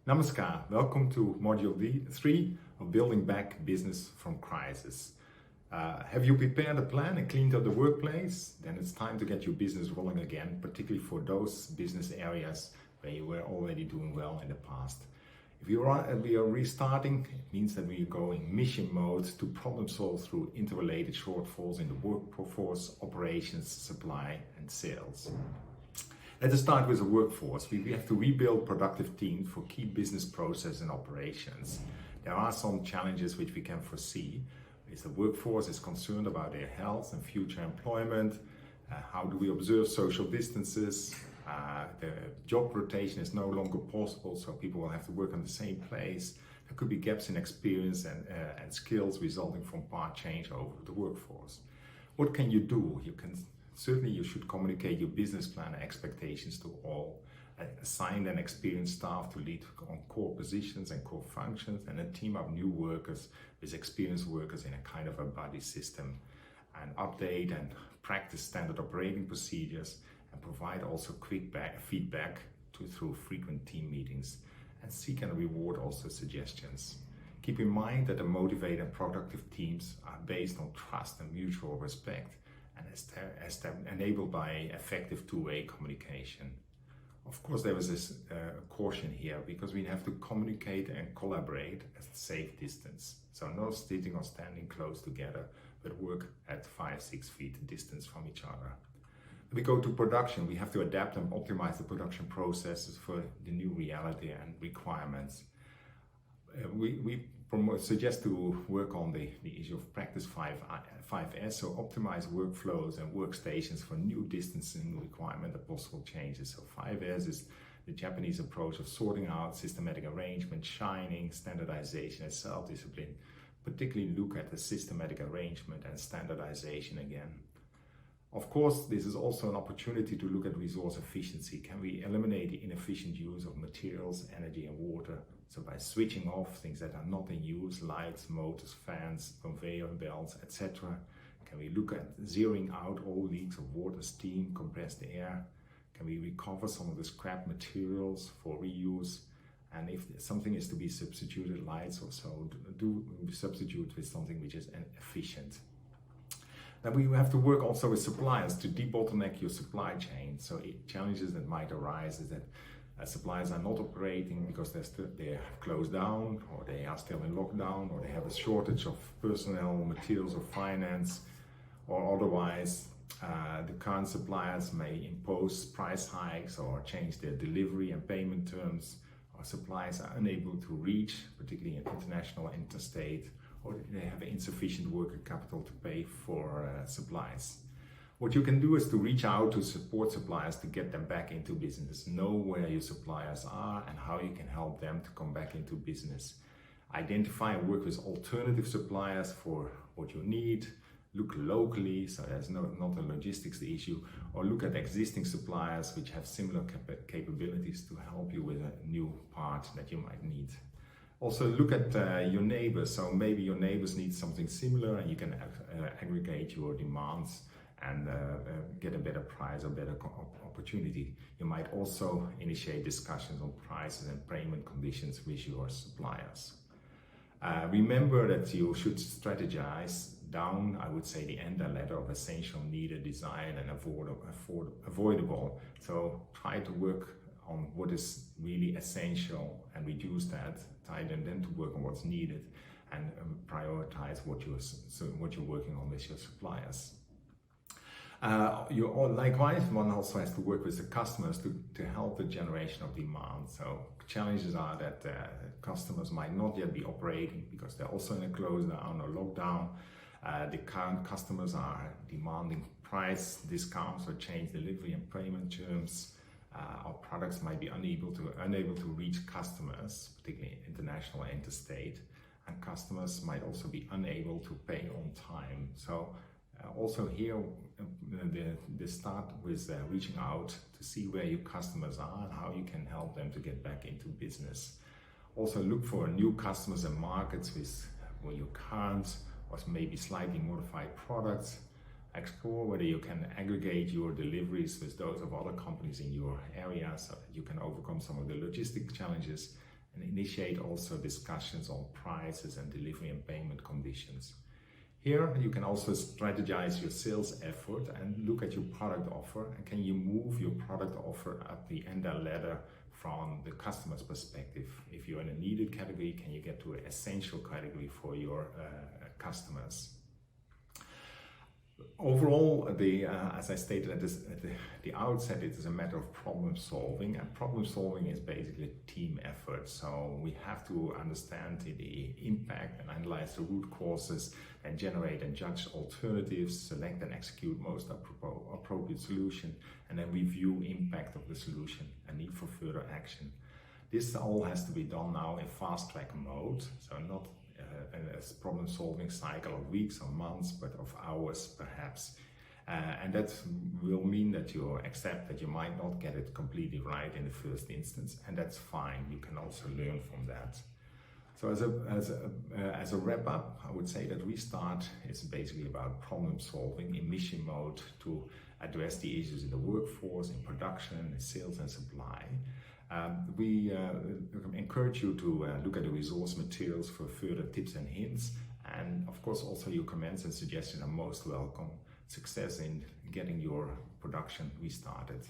Namaskar, welcome to Module 3 of Building Back Business from Crisis. Have you prepared a plan and cleaned up the workplace? Then it's time to get your business rolling again, particularly for those business areas where you were already doing well in the past. If we are restarting, it means that we are going mission mode to problem solve through interrelated shortfalls in the workforce, operations, supply, and sales. Let us start with the workforce. We have to rebuild productive teams for key business process and operations. There are some challenges which we can foresee. Is the workforce is concerned about their health and future employment. How do we observe social distances? The job rotation is no longer possible, so people will have to work on the same place. There could be gaps in experience and skills resulting from part change over the workforce. What can you do? Certainly you should communicate your business plan and expectations to all. Assign an experienced staff to lead on core positions and core functions, and a team of new workers with experienced workers in a kind of a buddy system. And update and practice standard operating procedures, and provide also quick feedback through frequent team meetings, and seek and reward also suggestions. Keep in mind that the motivated and productive teams are based on trust and mutual respect, and enabled by effective two-way communication. Of course, there is this caution here, because we have to communicate and collaborate at a safe distance. So no sitting or standing close together, but work at 5-6 feet distance from each other. When we go to production, we have to adapt and optimize the production processes for the new reality and requirements. We suggest to work on the issue of practice 5S, so optimize workflows and workstations for new distancing requirement and possible changes. So 5S is the Japanese approach of sorting out, systematic arrangement, shining, standardization, and self-discipline. Particularly look at the systematic arrangement and standardization again. Of course, this is also an opportunity to look at resource efficiency. Can we eliminate the inefficient use of materials, energy, and water? So by switching off things that are not in use, lights, motors, fans, conveyor belts, etc. Can we look at zeroing out all leaks of water, steam, compressed air? Can we recover some of the scrap materials for reuse? And if something is to be substituted, lights or so, do substitute with something which is efficient. Then we have to work also with suppliers to debottleneck your supply chain. So challenges that might arise is that suppliers are not operating because they have closed down, or they are still in lockdown, or they have a shortage of personnel, materials, or finance, or otherwise the current suppliers may impose price hikes or change their delivery and payment terms, or suppliers are unable to reach, particularly in international, interstate, or they have insufficient worker capital to pay for supplies. What you can do is to reach out to support suppliers to get them back into business. Know where your suppliers are and how you can help them to come back into business. Identify and work with alternative suppliers for what you need. Look locally, so there's not a logistics issue, or look at existing suppliers which have similar capabilities to help you with a new part that you might need. Also look at your neighbors, so maybe your neighbors need something similar, and you can aggregate your demands and get a better price or better opportunity. You might also initiate discussions on prices and payment conditions with your suppliers. Remember that you should strategize down, I would say, the ender ladder of essential, needed, desired, and avoidable. So try to work on what is really essential and reduce that, and then to work on what's needed, and prioritize what you're working on with your suppliers. Likewise, one also has to work with the customers to help the generation of demand. So challenges are that customers might not yet be operating because they're also in a close down or lockdown. The current customers are demanding price discounts or change delivery and payment terms. Our products might be unable to reach customers, particularly international and interstate, and customers might also be unable to pay on time. So also here, they start with reaching out to see where your customers are and how you can help them to get back into business. Also look for new customers and markets where your current or maybe slightly modified products. Explore whether you can aggregate your deliveries with those of other companies in your area so that you can overcome some of the logistic challenges, and initiate also discussions on prices and delivery and payment conditions. Here you can also strategize your sales effort and look at your product offer, and can you move your product offer up the ender ladder from the customer's perspective. If you're in a needed category, can you get to an essential category for your customers? Overall, as I stated at the outset, it is a matter of problem solving, and problem solving is basically a team effort. So we have to understand the impact and analyze the root causes and generate and judge alternatives, select and execute most appropriate solution, and then review impact of the solution and need for further action. This all has to be done now in fast track mode, so not a problem-solving cycle of weeks or months, but of hours perhaps. And that will mean that you accept that you might not get it completely right in the first instance, and that's fine. You can also learn from that. So as a wrap up, I would say that Restart is basically about problem solving in mission mode to address the issues in the workforce, in production, in sales and supply. We encourage you to look at the resource materials for further tips and hints, and of course also your comments and suggestions are most welcome. Success in getting your production restarted.